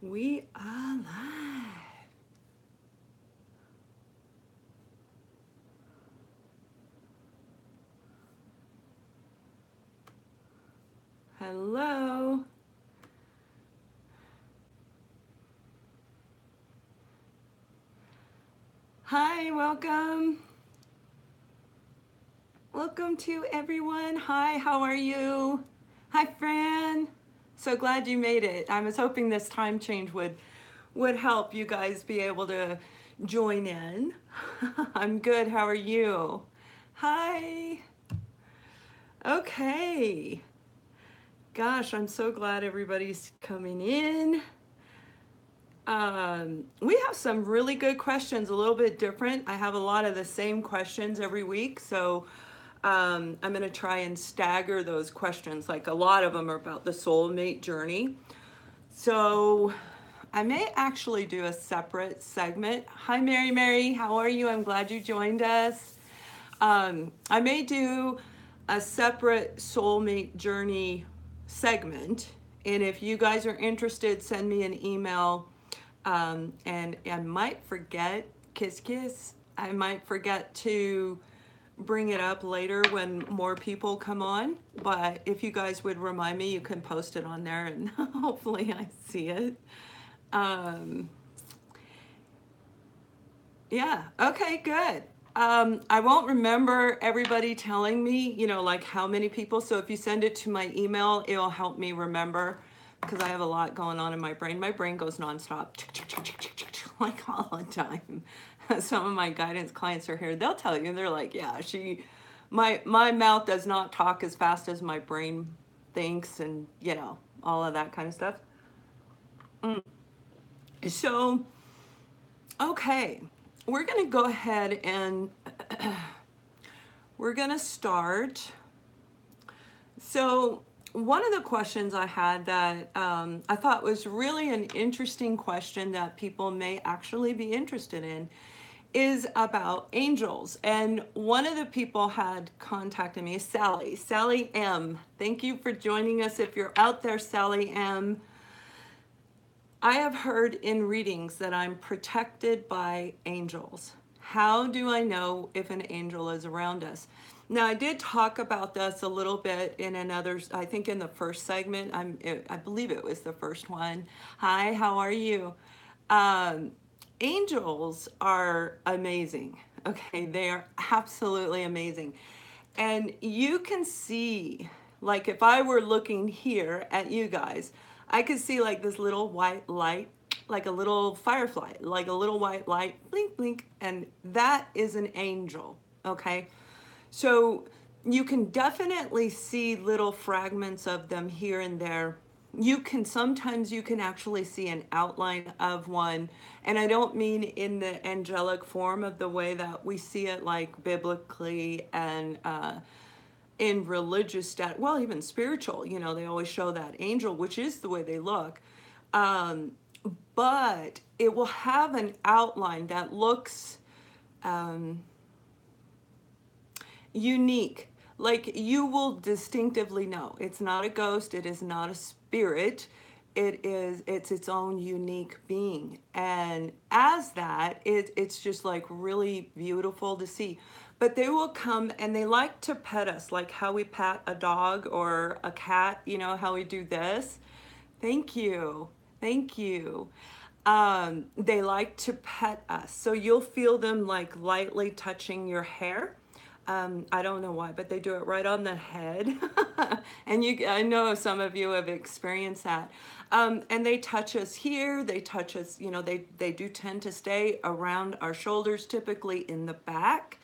We are live. Hello. Hi, welcome. Welcome to everyone. Hi, how are you? Hi, Fran. So glad you made it. I was hoping this time change would help you guys be able to join in. I'm good. How are you? Hi. Okay. Gosh, I'm so glad everybody's coming in. We have some really good questions, a little bit different. I have a lot of the same questions every week, so I'm going to try and stagger those questions. Like a lot of them are about the soulmate journey. So I may actually do a separate segment. Hi, Mary Mary, how are you? I'm glad you joined us. I may do a separate soulmate journey segment. And if you guys are interested, send me an email. And I might forget, kiss kiss, I might forget to bring it up later when more people come on. But if you guys would remind me, you can post it on there and hopefully I see it. Um, Yeah. Okay, good. I won't remember everybody telling me, like how many people. So if you send it to my email, it'll help me remember because I have a lot going on in my brain. My brain goes nonstop, like all the time. Some of my guidance clients are here. They'll tell you, they're like, yeah, my mouth does not talk as fast as my brain thinks and, all of that kind of stuff. So, okay, we're going to go ahead and we're going to start. So, one of the questions I had that I thought was really an interesting question that people may actually be interested in is about angels. And one of the people had contacted me, Sally, Sally M. Thank you for joining us. If you're out there, Sally M., I have heard in readings that I'm protected by angels. How do I know if an angel is around us? Now, I did talk about this a little bit in another, I think in the first segment. I believe it was the first one. Hi, how are you? Um, Angels are amazing. Okay, they are absolutely amazing. And you can see, like if I were looking here at you guys, I could see like this little white light, like a little firefly, like a little white light, blink, blink, and that is an angel. Okay. So you can definitely see little fragments of them here and there. Sometimes you can actually see an outline of one. And I don't mean in the angelic form of the way that we see it like biblically and in religious well, even spiritual, they always show that angel, which is the way they look. Um, but it will have an outline that looks um, unique. Like you will distinctively know it's not a ghost, it is not a spirit. It's its own unique being. And as that, it's just like really beautiful to see. But they will come and they like to pet us, like how we pat a dog or a cat, how we do this. Thank you. Thank you. They like to pet us. So you'll feel them like lightly touching your hair. I don't know why, but they do it right on the head. And I know some of you have experienced that. And they touch us here. They touch us, they do tend to stay around our shoulders, typically in the back.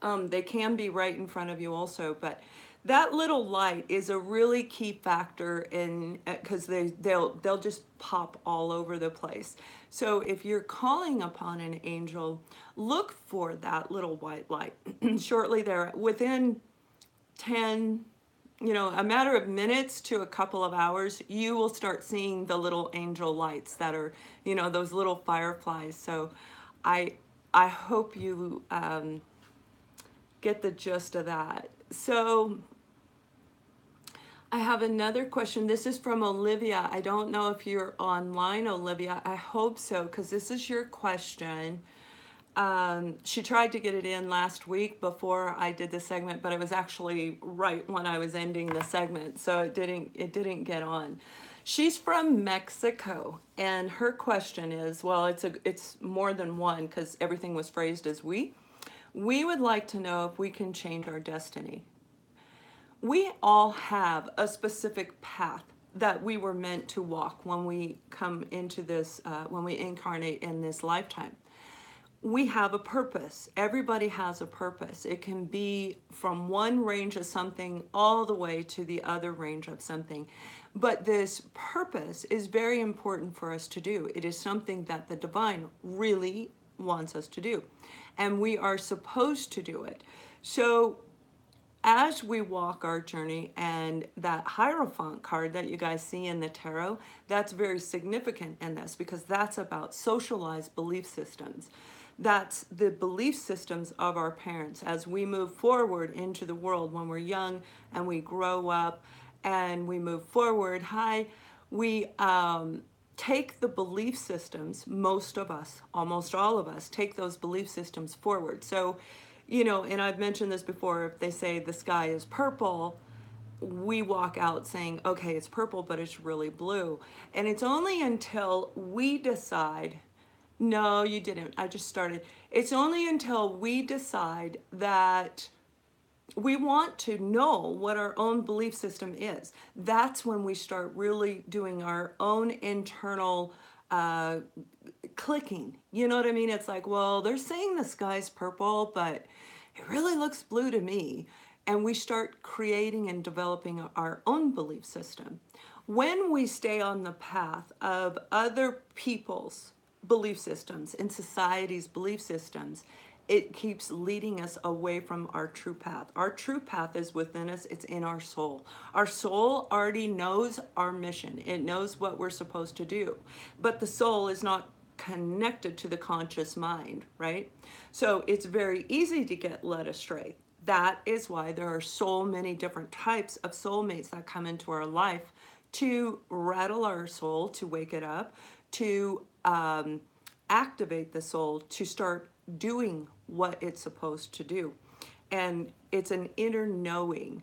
They can be right in front of you also, but that little light is a really key factor in because they'll just pop all over the place. So if you're calling upon an angel, look for that little white light. Shortly there, within 10, a matter of minutes to a couple of hours, you will start seeing the little angel lights that are, those little fireflies. So I I hope you get the gist of that. So I have another question. This is from Olivia. I don't know if you're online, Olivia. I hope so, because this is your question. She tried to get it in last week before I did the segment, but it was actually right when I was ending the segment, so it didn't get on. She's from Mexico, and her question is, well, it's more than one because everything was phrased as we. We would like to know if we can change our destiny. We all have a specific path that we were meant to walk when we come into this, when we incarnate in this lifetime. We have a purpose. Everybody has a purpose. It can be from one range of something all the way to the other range of something. But this purpose is very important for us to do. It is something that the divine really wants us to do. And we are supposed to do it. So as we walk our journey, and that Hierophant card that you guys see in the tarot, that's very significant in this because that's about socialized belief systems. That's the belief systems of our parents as we move forward into the world when we're young and we grow up and we move forward. We take the belief systems, most of us, almost all of us, take those belief systems forward. So, and I've mentioned this before, if they say the sky is purple, we walk out saying, okay, it's purple, but it's really blue. And it's only until we decide, no, you didn't, I just started. It's only until we decide that we want to know what our own belief system is. That's when we start really doing our own internal uh, clicking. You know what I mean? It's like, well, they're saying the sky's purple, but it really looks blue to me. And we start creating and developing our own belief system. When we stay on the path of other people's belief systems and society's belief systems, it keeps leading us away from our true path. Our true path is within us, it's in our soul. Our soul already knows our mission, it knows what we're supposed to do, but the soul is not connected to the conscious mind, right? So it's very easy to get led astray. That is why there are so many different types of soulmates that come into our life to rattle our soul, to wake it up, to activate the soul to start doing what it's supposed to do. And it's an inner knowing.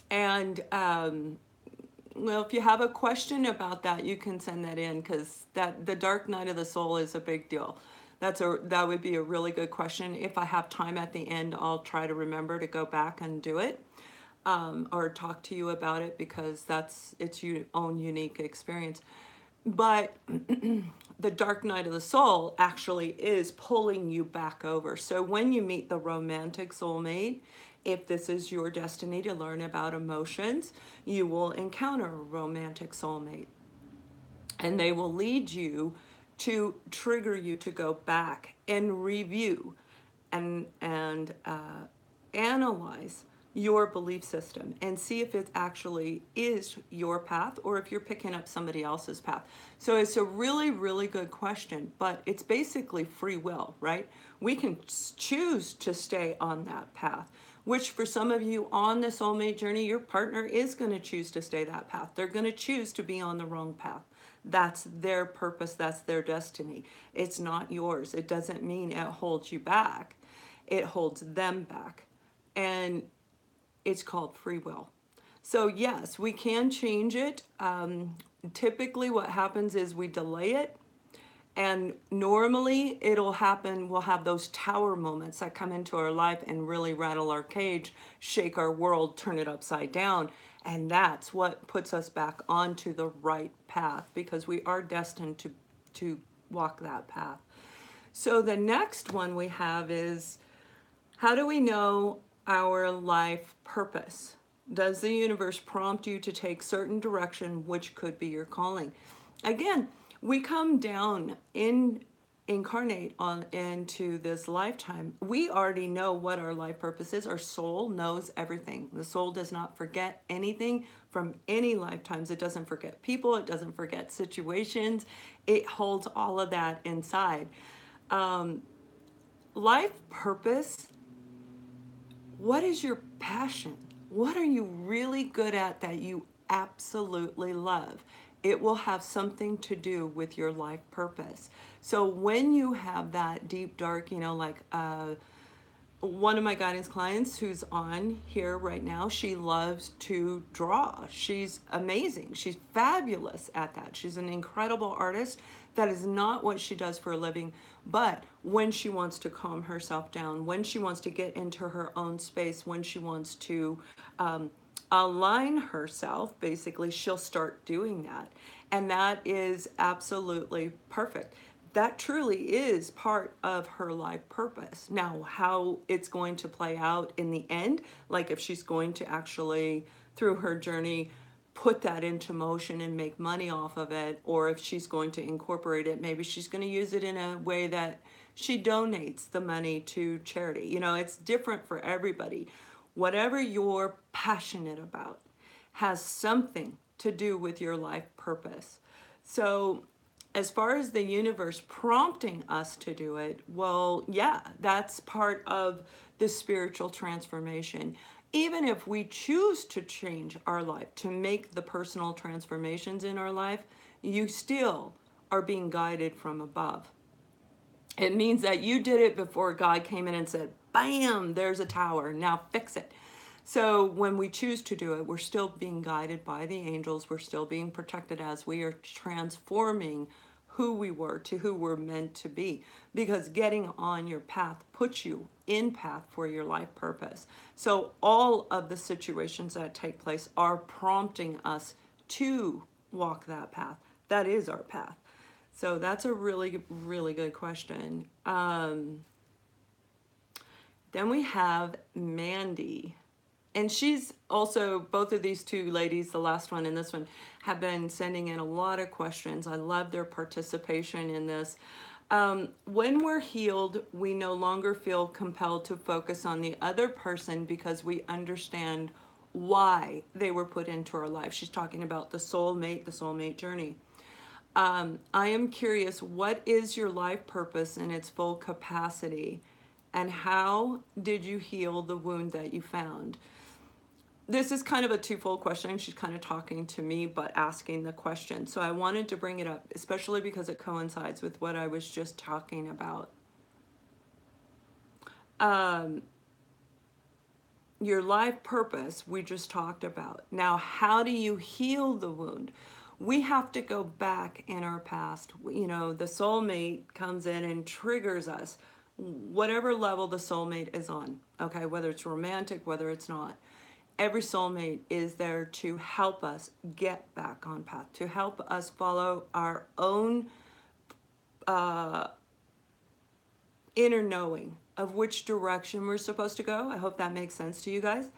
And well, if you have a question about that, you can send that in because that the dark night of the soul is a big deal. That would be a really good question. If I have time at the end, I'll try to remember to go back and do it, or talk to you about it because that's its own unique experience. But the dark night of the soul actually is pulling you back over. So when you meet the romantic soulmate, if this is your destiny to learn about emotions, you will encounter a romantic soulmate. And they will lead you to trigger you to go back and review and analyze your belief system and see if it actually is your path or if you're picking up somebody else's path. So it's a really, really good question, but it's basically free will, right? We can choose to stay on that path, which for some of you on the soulmate journey, your partner is going to choose to stay that path. They're going to choose to be on the wrong path. That's their purpose, that's their destiny. It's not yours. It doesn't mean it holds you back. It holds them back. And it's called free will. So yes, we can change it. Typically what happens is we delay it. And normally it'll happen, we'll have those tower moments that come into our life and really rattle our cage, shake our world, turn it upside down. And that's what puts us back onto the right path because we are destined to walk that path. So the next one we have is, how do we know our life purpose? Does the universe prompt you to take certain direction, which could be your calling? Again, we come down incarnate on into this lifetime. We already know what our life purpose is. Our soul knows everything. The soul does not forget anything from any lifetimes. It doesn't forget people. It doesn't forget situations. It holds all of that inside. Life purpose. What is your passion? What are you really good at that you absolutely love? It will have something to do with your life purpose. So when you have that deep, dark, like one of my guidance clients who's on here right now, she loves to draw. She's amazing. She's fabulous at that. She's an incredible artist. That is not what she does for a living. But when she wants to calm herself down, when she wants to get into her own space, when she wants to align herself, basically, she'll start doing that. And that is absolutely perfect. That truly is part of her life purpose. Now, how it's going to play out in the end, like if she's going to actually, through her journey, put that into motion and make money off of it, or if she's going to incorporate it, maybe she's going to use it in a way that she donates the money to charity. It's different for everybody. Whatever you're passionate about has something to do with your life purpose. So, as far as the universe prompting us to do it, well, yeah, that's part of the spiritual transformation. Even if we choose to change our life, to make the personal transformations in our life, you still are being guided from above. It means that you did it before God came in and said, bam, there's a tower, now fix it. So when we choose to do it, we're still being guided by the angels. We're still being protected as we are transforming who we were to who we're meant to be. Because getting on your path puts you in path for your life purpose. So all of the situations that take place are prompting us to walk that path. That is our path. So that's a really, really good question. Then we have Mandy. And she's also, both of these two ladies, the last one and this one, have been sending in a lot of questions. I love their participation in this. When we're healed, we no longer feel compelled to focus on the other person because we understand why they were put into our life. She's talking about the soulmate journey. I am curious, what is your life purpose in its full capacity? And how did you heal the wound that you found? This is kind of a twofold question. She's kind of talking to me, but asking the question. So I wanted to bring it up, especially because it coincides with what I was just talking about. Your life purpose, we just talked about. Now, how do you heal the wound? We have to go back in our past. The soulmate comes in and triggers us, whatever level the soulmate is on, okay, whether it's romantic, whether it's not. Every soulmate is there to help us get back on path, to help us follow our own inner knowing of which direction we're supposed to go. I hope that makes sense to you guys.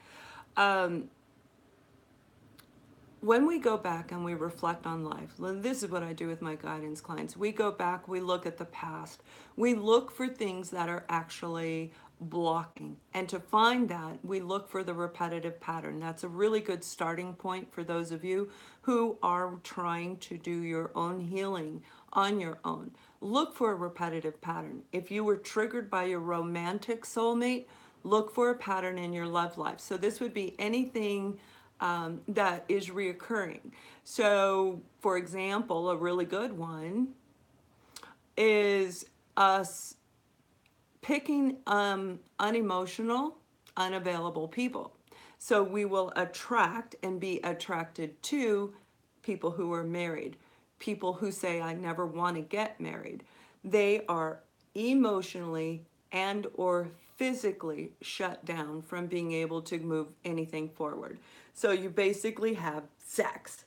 When we go back and we reflect on life, this is what I do with my guidance clients. We go back, we look at the past, we look for things that are actually blocking. And to find that, we look for the repetitive pattern. That's a really good starting point for those of you who are trying to do your own healing on your own. Look for a repetitive pattern. If you were triggered by your romantic soulmate, look for a pattern in your love life. So this would be anything that is reoccurring. So, for example, a really good one is us picking unemotional, unavailable people. So we will attract and be attracted to people who are married, people who say, I never want to get married. They are emotionally and or physically shut down from being able to move anything forward. So you basically have sex,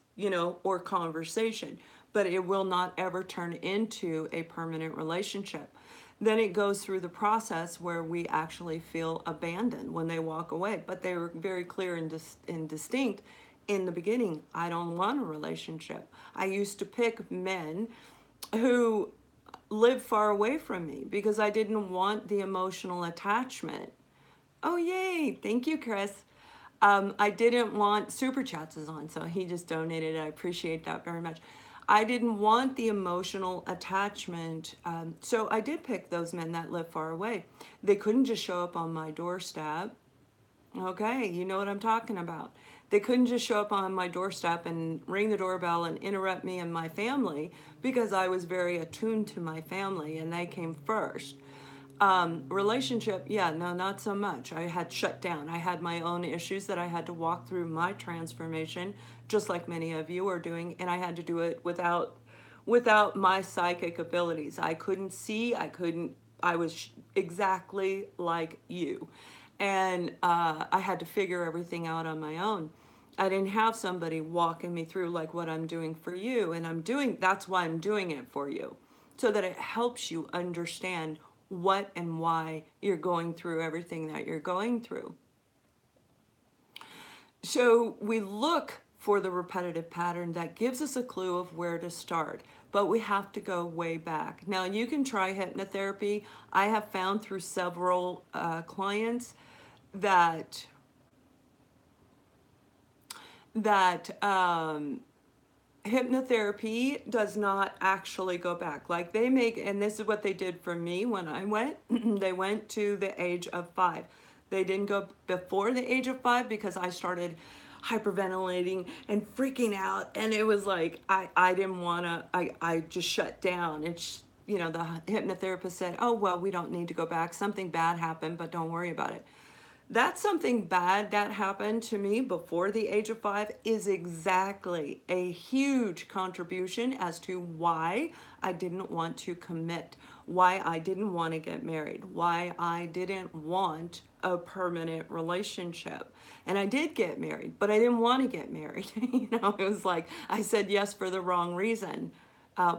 or conversation, but it will not ever turn into a permanent relationship. Then it goes through the process where we actually feel abandoned when they walk away. But they were very clear and distinct in the beginning. I don't want a relationship. I used to pick men who lived far away from me because I didn't want the emotional attachment. Oh, yay. Thank you, Chris. I didn't want, Super Chats is on, so he just donated. I appreciate that very much. I didn't want the emotional attachment. So I did pick those men that live far away. They couldn't just show up on my doorstep. Okay, you know what I'm talking about. They couldn't just show up on my doorstep and ring the doorbell and interrupt me and my family because I was very attuned to my family and they came first. Relationship, yeah, no, not so much. I had shut down. I had my own issues that I had to walk through my transformation, just like many of you are doing, and I had to do it without my psychic abilities. I couldn't see, I was exactly like you. And I had to figure everything out on my own. I didn't have somebody walking me through like what I'm doing for you. And that's why I'm doing it for you, so that it helps you understand what and why you're going through everything that you're going through. So we look for the repetitive pattern that gives us a clue of where to start, but we have to go way back. Now, you can try hypnotherapy. I have found through several clients that that hypnotherapy does not actually go back. Like they make, and this is what they did for me when I went, they went to the age of 5. They didn't go before the age of 5 because I started hyperventilating and freaking out. And it was like, I didn't want to, I just shut down. And, the hypnotherapist said, oh, well, we don't need to go back. Something bad happened, but don't worry about it. That's something bad that happened to me before the age of 5 is exactly a huge contribution as to why I didn't want to commit, why I didn't want to get married, why I didn't want a permanent relationship. And I did get married, but I didn't want to get married. It was like I said yes for the wrong reason,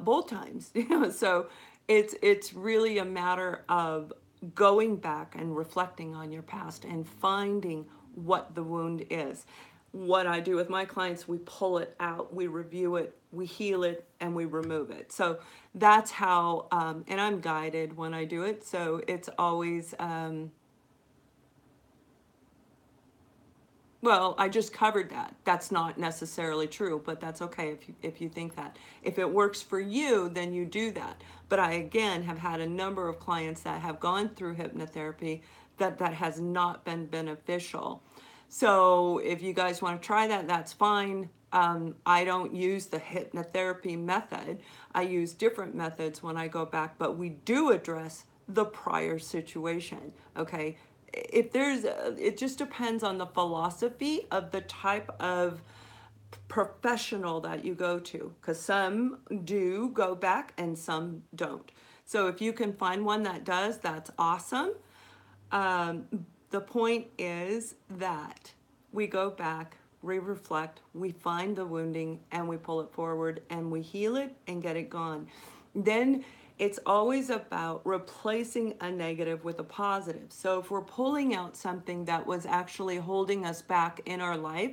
both times. So it's really a matter of going back and reflecting on your past and finding what the wound is. What I do with my clients, we pull it out, we review it, we heal it, and we remove it. So that's how, and I'm guided when I do it. So it's always, well, I just covered that. That's not necessarily true, but that's okay if you think that. If it works for you, then you do that. But I again have had a number of clients that have gone through hypnotherapy that has not been beneficial. So if you guys want to try that, that's fine. I don't use the hypnotherapy method. I use different methods when I go back, but we do address the prior situation. Okay, if it just depends on the philosophy of the type of professional that you go to, because some do go back and some don't. So if you can find one that does, that's awesome. um, the point is that we go back, we reflect, we find the wounding, and we pull it forward and we heal it and get it gone. Then it's always about replacing a negative with a positive. So if we're pulling out something that was actually holding us back in our life,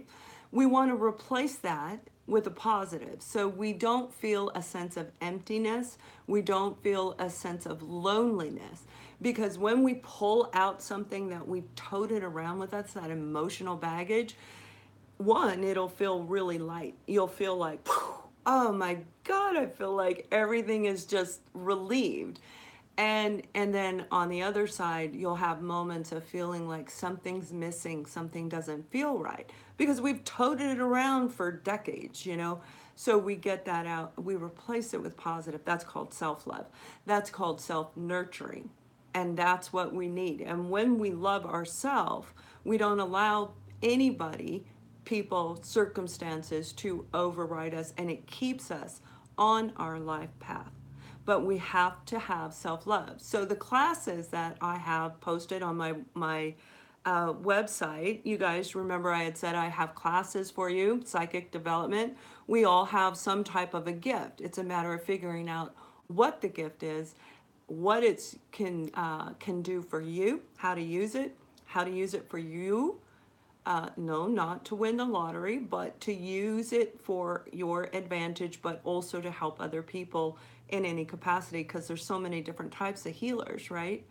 we want to replace that with a positive. So we don't feel a sense of emptiness, we don't feel a sense of loneliness. Because when we pull out something that we've toted around with us, that emotional baggage, one, it'll feel really light. You'll feel like, oh my God, I feel like everything is just relieved. And then on the other side, you'll have moments of feeling like something's missing, something doesn't feel right. Because we've toted it around for decades. So we get that out, we replace it with positive. That's called self-love. That's called self-nurturing. And that's what we need. And when we love ourselves, we don't allow anybody, people, circumstances to override us, and it keeps us on our life path. But we have to have self-love. So the classes that I have posted on my website, you guys remember I had said I have classes for you, psychic development. We all have some type of a gift. It's a matter of figuring out what the gift is, what it can do for you, how to use it for you. No, not to win the lottery, but to use it for your advantage, but also to help other people in any capacity, because there's so many different types of healers, right?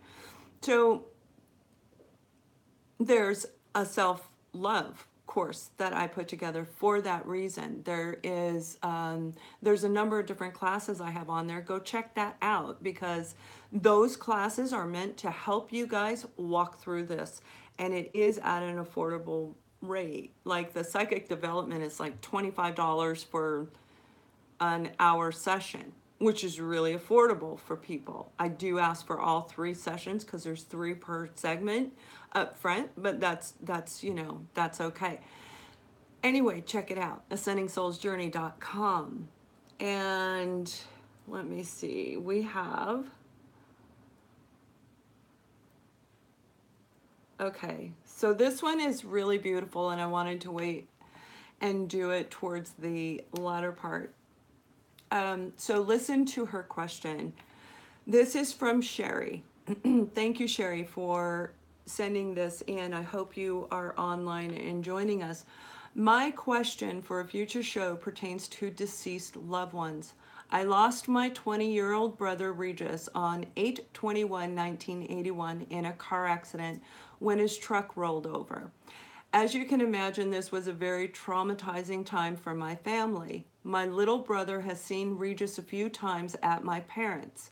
So there's a self-love course that I put together for that reason. There's a number of different classes I have on there. Go check that out, because those classes are meant to help you guys walk through this and it is at an affordable rate. Like the psychic development is like $25 for an hour session, which is really affordable for people. I do ask for all three sessions because there's three per segment up front, but that's that's okay. Anyway, check it out, ascendingsoulsjourney.com. And let me see, we have, okay, so this one is really beautiful and I wanted to wait and do it towards the latter part. So listen to her question. This is from Sherry. Thank you, Sherry, for sending this in. I hope you are online and joining us. My question for a future show pertains to deceased loved ones. I lost my 20-year-old brother Regis on 8/21/1981 in a car accident when his truck rolled over. As you can imagine, this was a very traumatizing time for my family. My little brother has seen Regis a few times at my parents'.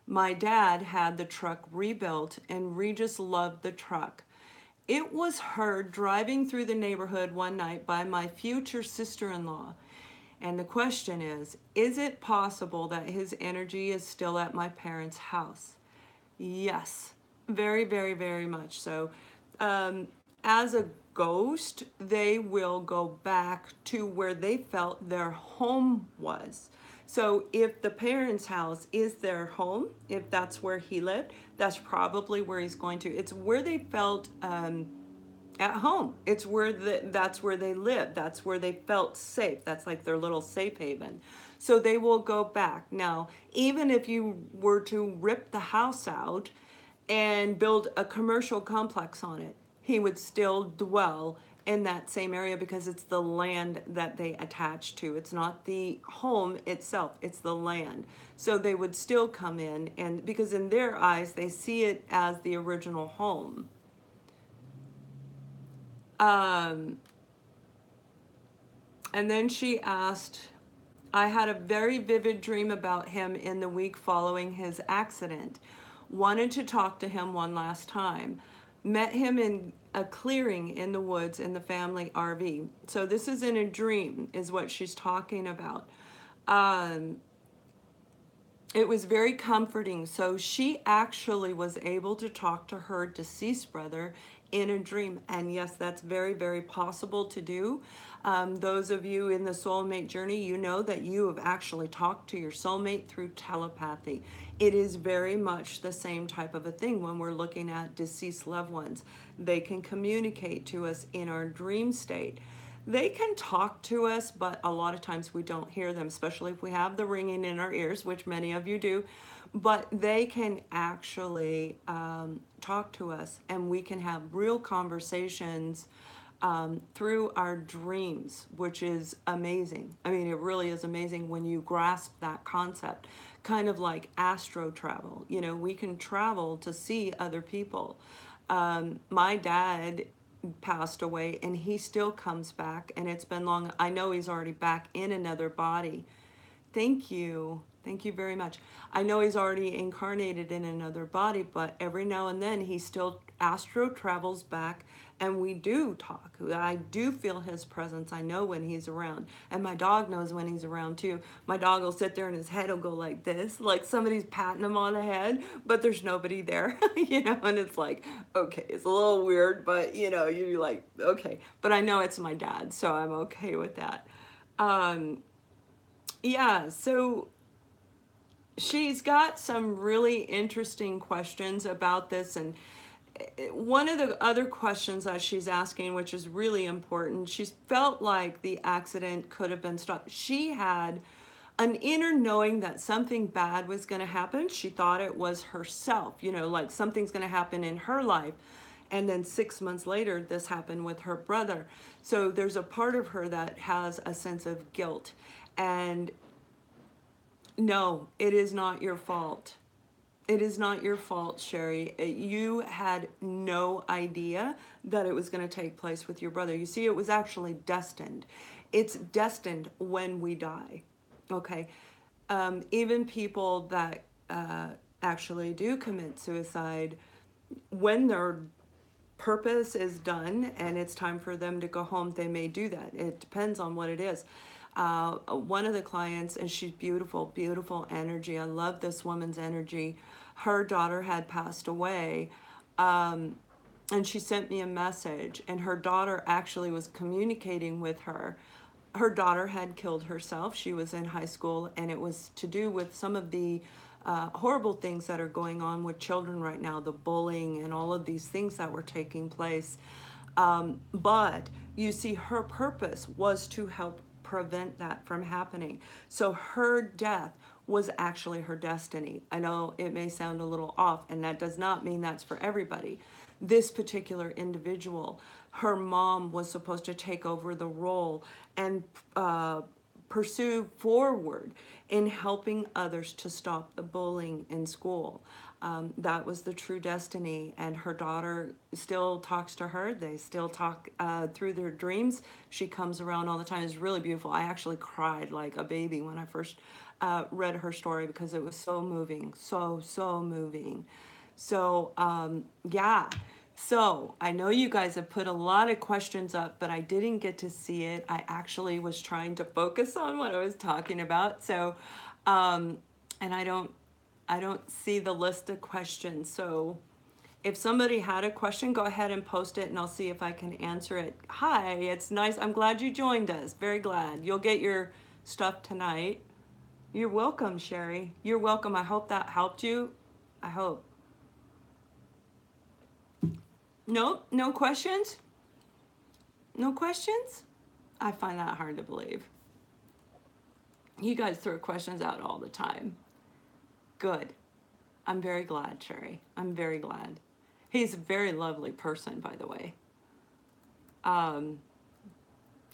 My dad had the truck rebuilt, and Regis loved the truck. It was heard driving through the neighborhood one night by my future sister-in-law. And the question is it possible that his energy is still at my parents' house? Yes, very, very, very much so. As a ghost, they will go back to where they felt their home was. So if the parents' house is their home, if that's where he lived, that's probably where he's going to. It's where they felt at home. It's where that's where they lived. That's where they felt safe. That's like their little safe haven. So they will go back. Now, even if you were to rip the house out and build a commercial complex on it, he would still dwell in that same area because it's the land that they attach to. It's not the home itself, it's the land. So they would still come in, and because in their eyes they see it as the original home. Um, and then she asked, I had a very vivid dream about him in the week following his accident. Wanted to talk to him one last time. Met him in a clearing in the woods in the family RV. So this is in a dream, is what she's talking about. Um, it was very comforting. So she actually was able to talk to her deceased brother in a dream. And yes, that's very, very possible to do. Those of you in the soulmate journey, you know that you have actually talked to your soulmate through telepathy. It is very much the same type of a thing when we're looking at deceased loved ones. They can communicate to us in our dream state. They can talk to us, but a lot of times we don't hear them, especially if we have the ringing in our ears, which many of you do. But they can actually talk to us, and we can have real conversations through our dreams, which is amazing. I mean, it really is amazing when you grasp that concept, kind of like astro travel. You know, we can travel to see other people. My dad passed away and he still comes back, and it's been long. I know he's already back in another body. Thank you. Thank you very much. I know he's already incarnated in another body, but every now and then he still astro travels back, and we do talk. I do feel his presence. I know when he's around, and my dog knows when he's around too. My dog will sit there and his head will go like this, like somebody's patting him on the head, but there's nobody there, and it's like, okay, it's a little weird, but you're like, okay, but I know it's my dad, so I'm okay with that. Yeah, so she's got some really interesting questions about this, and one of the other questions that she's asking, which is really important, she's felt like the accident could have been stopped. She had an inner knowing that something bad was going to happen. She thought it was herself, like something's going to happen in her life. And then 6 months later, this happened with her brother. So there's a part of her that has a sense of guilt. And no, it is not your fault. It is not your fault, Sherry. You had no idea that it was going to take place with your brother. You see, it was actually destined. It's destined when we die. Okay. Even people that actually do commit suicide, when they're purpose is done and it's time for them to go home, they may do that. It depends on what it is. One of the clients, and she's beautiful, beautiful energy. I love this woman's energy. Her daughter had passed away. And she sent me a message, and her daughter actually was communicating with her. Her daughter had killed herself. She was in high school, and it was to do with some of the horrible things that are going on with children right now, the bullying and all of these things that were taking place. But you see, her purpose was to help prevent that from happening. So her death was actually her destiny. I know it may sound a little off, and that does not mean that's for everybody. This particular individual, her mom was supposed to take over the role and pursue forward in helping others to stop the bullying in school. That was the true destiny, and her daughter still talks to her. They still talk through their dreams. She comes around all the time. It's really beautiful. I actually cried like a baby when I first read her story because it was so moving, so moving. So, yeah. So I know you guys have put a lot of questions up, but I didn't get to see it. I actually was trying to focus on what I was talking about. So, and I don't see the list of questions. So if somebody had a question, go ahead and post it and I'll see if I can answer it. Hi, it's nice. I'm glad you joined us. Very glad. You'll get your stuff tonight. You're welcome, Sherry. You're welcome. I hope that helped you. I hope. Nope, no questions? No questions? I find that hard to believe. You guys throw questions out all the time. Good. I'm very glad, Sherry. I'm very glad. He's a very lovely person, by the way.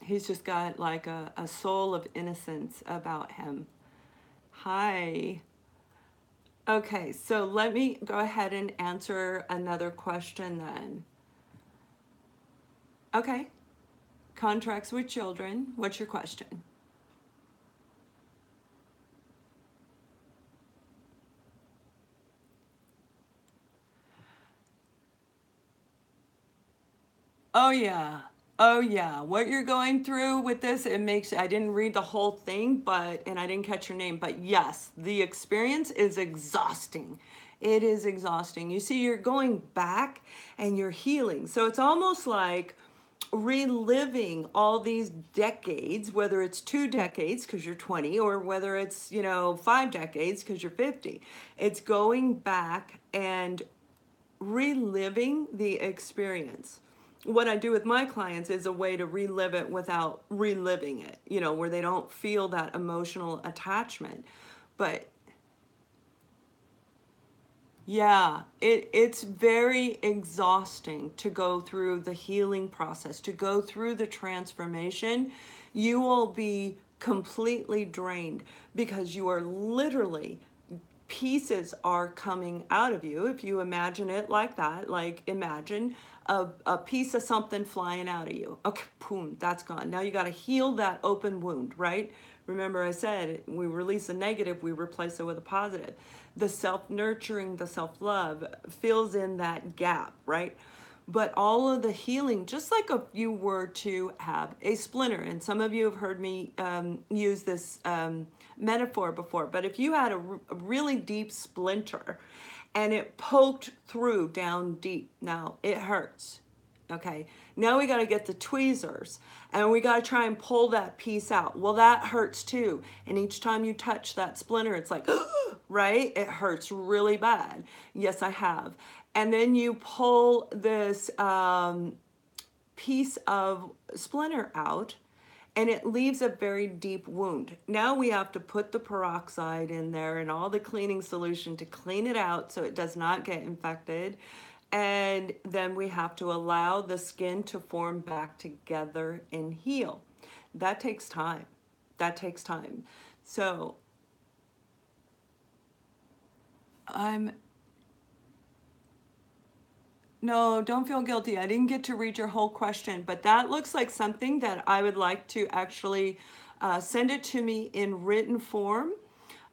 He's just got like a soul of innocence about him. Hi. Okay, so let me go ahead and answer another question then. Okay, contracts with children. What's your question? Oh yeah. Oh yeah. What you're going through with this, it makes, I didn't read the whole thing, but, and I didn't catch your name, but yes, the experience is exhausting. It is exhausting. You see, you're going back and you're healing. So it's almost like reliving all these decades, whether it's 2 decades because you're 20 or whether it's, 5 decades because you're 50. It's going back and reliving the experience. What I do with my clients is a way to relive it without reliving it, where they don't feel that emotional attachment. But yeah, it's very exhausting to go through the healing process, to go through the transformation. You will be completely drained because you are literally, pieces are coming out of you. If you imagine it like that, like imagine a piece of something flying out of you. Okay, boom, that's gone. Now you got to heal that open wound, right? Remember I said we release a negative, we replace it with a positive. The self-nurturing, the self-love fills in that gap, right? But all of the healing, just like if you were to have a splinter, and some of you have heard me use this metaphor before, but if you had a really deep splinter and it poked through down deep, now it hurts. Okay, now we got to get the tweezers and we got to try and pull that piece out. Well, that hurts too. And each time you touch that splinter, it's like, right? It hurts really bad. Yes, I have. And then you pull this piece of splinter out and it leaves a very deep wound. Now we have to put the peroxide in there and all the cleaning solution to clean it out so it does not get infected. And then we have to allow the skin to form back together and heal. That takes time. That takes time. So no, don't feel guilty. I didn't get to read your whole question, but that looks like something that I would like to actually send it to me in written form.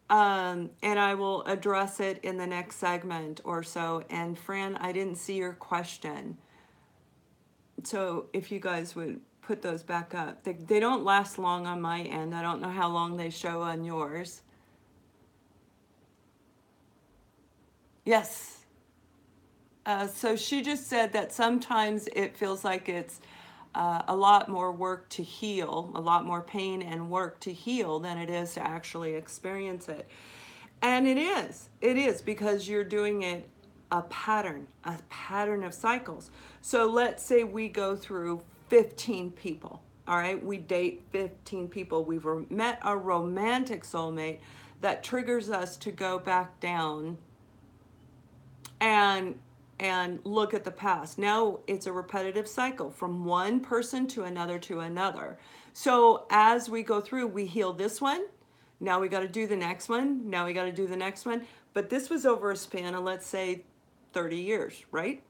And I will address it in the next segment or so. And Fran, I didn't see your question. So if you guys would put those back up. They don't last long on my end. I don't know how long they show on yours. Yes. So she just said that sometimes it feels like it's a lot more work to heal, a lot more pain and work to heal than it is to actually experience it. And it is. It is because you're doing it a pattern of cycles. So let's say we go through 15 people. All right, we date 15 people. We've met a romantic soulmate that triggers us to go back down and look at the past. Now it's a repetitive cycle from one person to another to another. So as we go through, we heal this one. Now we got to do the next one. Now we got to do the next one. But this was over a span of, let's say, 30 years, right?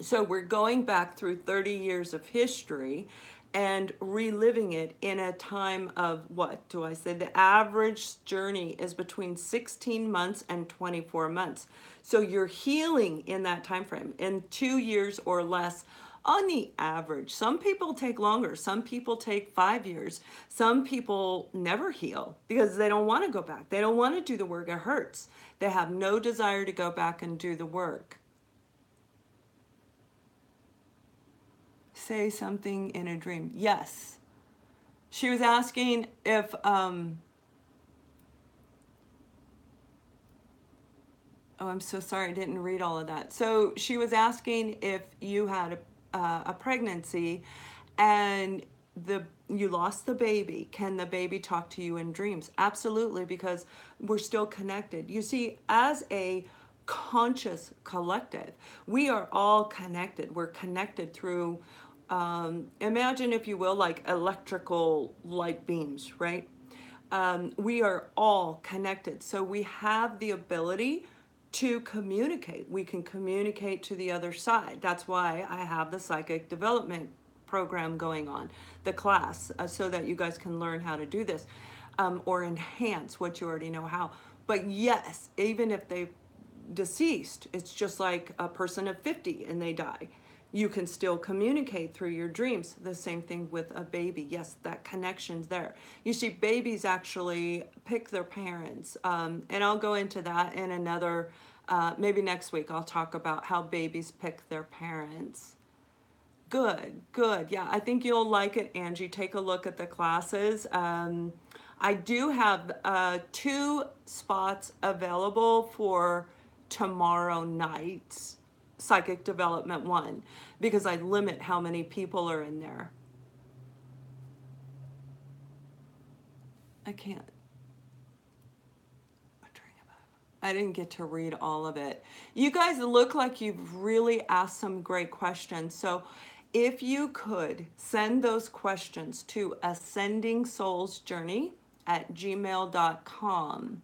So we're going back through 30 years of history and reliving it in a time of, what do I say? The average journey is between 16 months and 24 months. So you're healing in that time frame in 2 years or less on the average. Some people take longer. Some people take 5 years. Some people never heal because they don't want to go back. They don't want to do the work. It hurts. They have no desire to go back and do the work. Say something in a dream. Yes. She was asking if, oh, I'm so sorry, I didn't read all of that. So she was asking if you had a pregnancy and you lost the baby. Can the baby talk to you in dreams? Absolutely, because we're still connected. You see, as a conscious collective, we are all connected. We're connected through, imagine, if you will, like electrical light beams, right? We are all connected. So we have the ability to communicate. We can communicate to the other side. That's why I have the psychic development program going on, the class, so that you guys can learn how to do this, or enhance what you already know how. But yes, even if they deceased, it's just like a person of 50 and they die. You can still communicate through your dreams. The same thing with a baby. Yes, that connection's there. You see, babies actually pick their parents. And I'll go into that in another, maybe next week, I'll talk about how babies pick their parents. Good, good. Yeah, I think you'll like it, Angie. Take a look at the classes. I do have 2 spots available for tomorrow night's Psychic Development 1 because I limit how many people are in there. I can't. I didn't get to read all of it. You guys look like you've really asked some great questions. So if you could send those questions to ascendingsoulsjourney@gmail.com.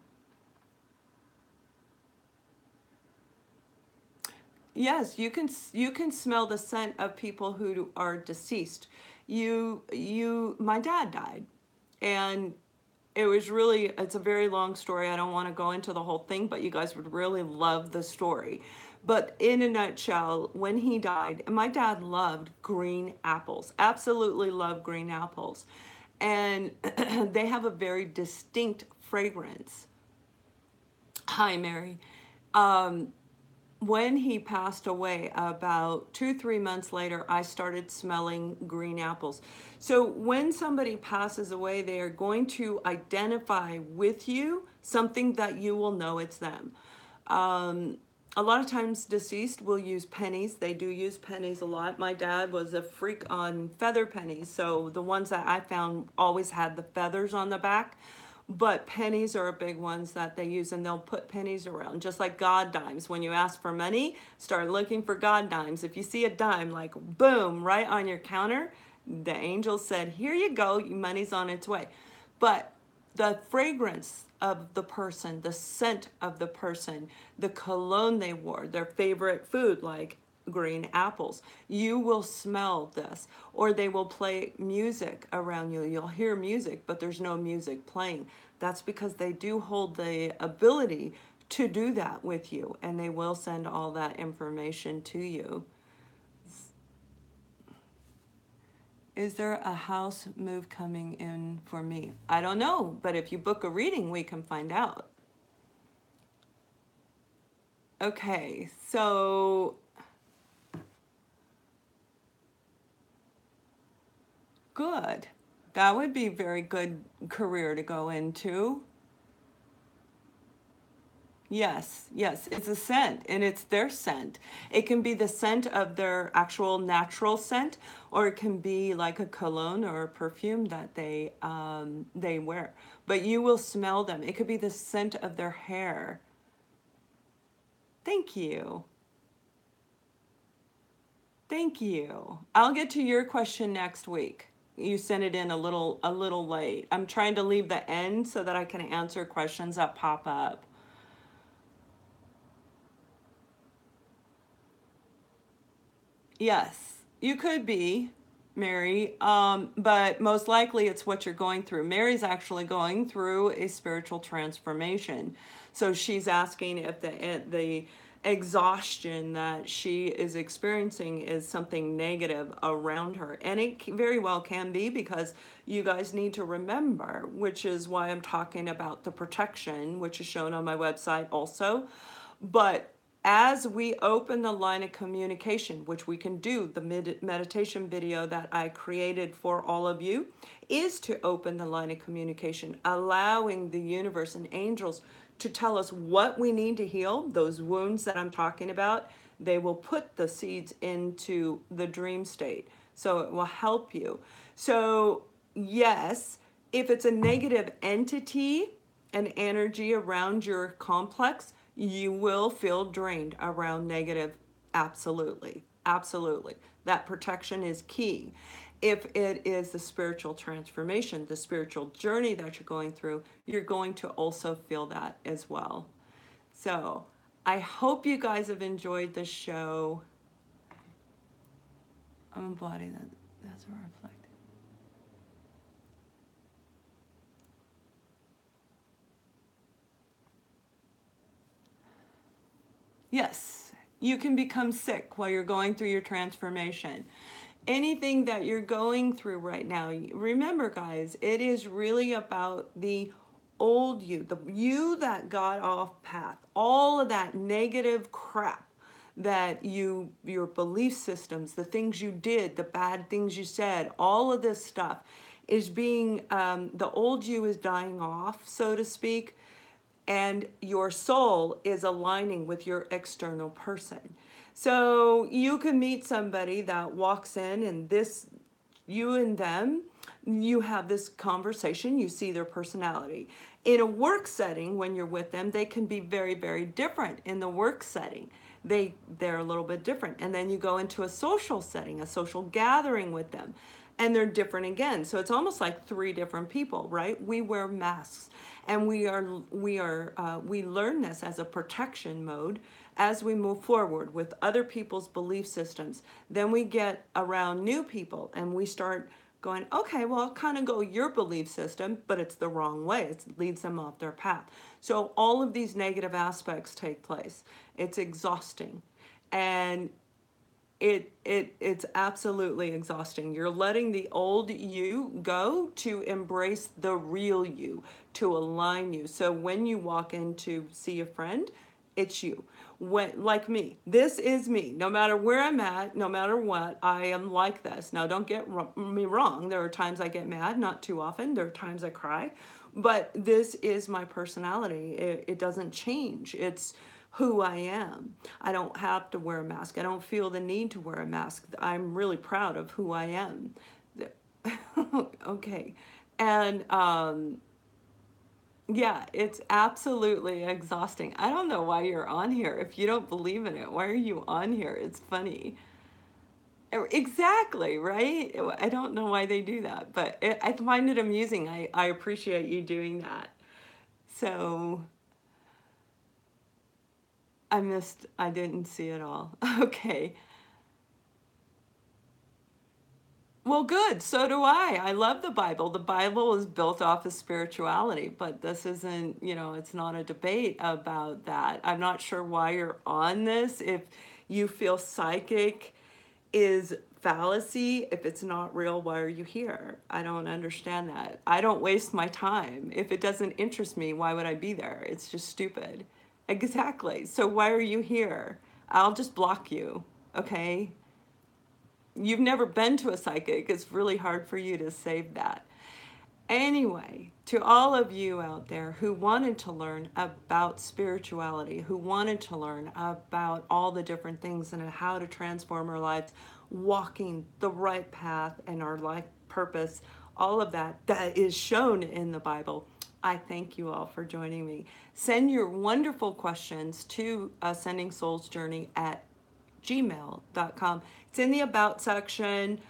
Yes, you can smell the scent of people who are deceased. My dad died, and it's a very long story. I don't want to go into the whole thing, but you guys would really love the story. But in a nutshell, when he died, my dad loved green apples, absolutely loved green apples. And they have a very distinct fragrance. Hi, Mary. When he passed away, about 2, 3 months later, I started smelling green apples. So when somebody passes away, they are going to identify with you something that you will know it's them. A lot of times deceased will use pennies. They do use pennies a lot. My dad was a freak on feather pennies. So the ones that I found always had the feathers on the back. But pennies are big ones that they use, and they'll put pennies around, just like God dimes. When you ask for money, start looking for God dimes. If you see a dime, like boom, right on your counter, the angel said, here you go, money's on its way. But the fragrance of the person, the scent of the person, the cologne they wore, their favorite food, like green apples. You will smell this, or they will play music around you. You'll hear music, but there's no music playing. That's because they do hold the ability to do that with you, and they will send all that information to you. Is there a house move coming in for me? I don't know, but if you book a reading, we can find out. Okay, so good. That would be a very good career to go into. Yes, yes, it's a scent and it's their scent. It can be the scent of their actual natural scent, or it can be like a cologne or a perfume that they wear. But you will smell them. It could be the scent of their hair. Thank you. Thank you. I'll get to your question next week. You sent it in a little late. I'm trying to leave the end so that I can answer questions that pop up. Yes, you could be, Mary, but most likely it's what you're going through. Mary's actually going through a spiritual transformation. So she's asking if the exhaustion that she is experiencing is something negative around her. And it very well can be, because you guys need to remember, which is why I'm talking about the protection, which is shown on my website also. But as we open the line of communication, which we can do, the meditation video that I created for all of you is to open the line of communication, allowing the universe and angels to tell us what we need to heal, those wounds that I'm talking about. They will put the seeds into the dream state. So it will help you. So, yes, if it's a negative entity and energy around your complex, you will feel drained around negative. Absolutely. Absolutely. That protection is key. If it is the spiritual transformation, the spiritual journey that you're going through, you're going to also feel that as well. So I hope you guys have enjoyed the show. I'm embodying that. That's what I reflect. Yes, you can become sick while you're going through your transformation. Anything that you're going through right now, remember, guys, it is really about the old you, the you that got off path, all of that negative crap that your belief systems, the things you did, the bad things you said, all of this stuff is being, the old you is dying off, so to speak, and your soul is aligning with your external person. So you can meet somebody that walks in, and this, you and them, you have this conversation, you see their personality. In a work setting, when you're with them, they can be very, very different in the work setting. They're a little bit different. And then you go into a social setting, a social gathering with them, and they're different again. So it's almost like three different people, right? We wear masks, and we learn this as a protection mode as we move forward with other people's belief systems. Then we get around new people and we start going, okay, well, I'll kind of go your belief system, but it's the wrong way. It leads them off their path. So all of these negative aspects take place. It's exhausting. And it's absolutely exhausting. You're letting the old you go to embrace the real you, to align you. So when you walk in to see a friend, it's you. When, like me, this is me. No matter where I'm at, no matter what, I am like this. Now, don't get me wrong. There are times I get mad, not too often. There are times I cry, but this is my personality. It doesn't change. It's who I am. I don't have to wear a mask. I don't feel the need to wear a mask. I'm really proud of who I am. Okay. And yeah, it's absolutely exhausting. I don't know why you're on here. If you don't believe in it, why are you on here? It's funny. Exactly, right? I don't know why they do that, but I find it amusing. I appreciate you doing that. So I didn't see it all. Okay. Well, good. So do I. I love the Bible. The Bible is built off of spirituality, but this isn't, it's not a debate about that. I'm not sure why you're on this. If you feel psychic is fallacy. If it's not real, why are you here? I don't understand that. I don't waste my time. If it doesn't interest me, why would I be there? It's just stupid. Exactly. So why are you here? I'll just block you, okay? You've never been to a psychic. It's really hard for you to save that. Anyway, to all of you out there who wanted to learn about spirituality, who wanted to learn about all the different things and how to transform our lives, walking the right path and our life purpose, all of that that is shown in the Bible, I thank you all for joining me. Send your wonderful questions to Ascending Souls Journey at gmail.com. It's in the About section.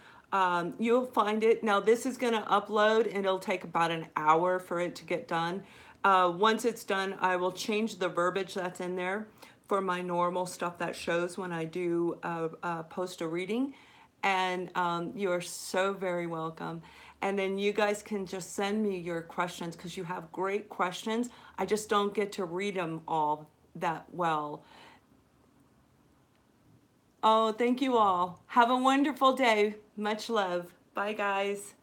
You'll find it. Now, this is going to upload and it'll take about an hour for it to get done. Once it's done, I will change the verbiage that's in there for my normal stuff that shows when I do post a reading. And you are so very welcome. And then you guys can just send me your questions because you have great questions. I just don't get to read them all that well. Oh, thank you all. Have a wonderful day. Much love. Bye, guys.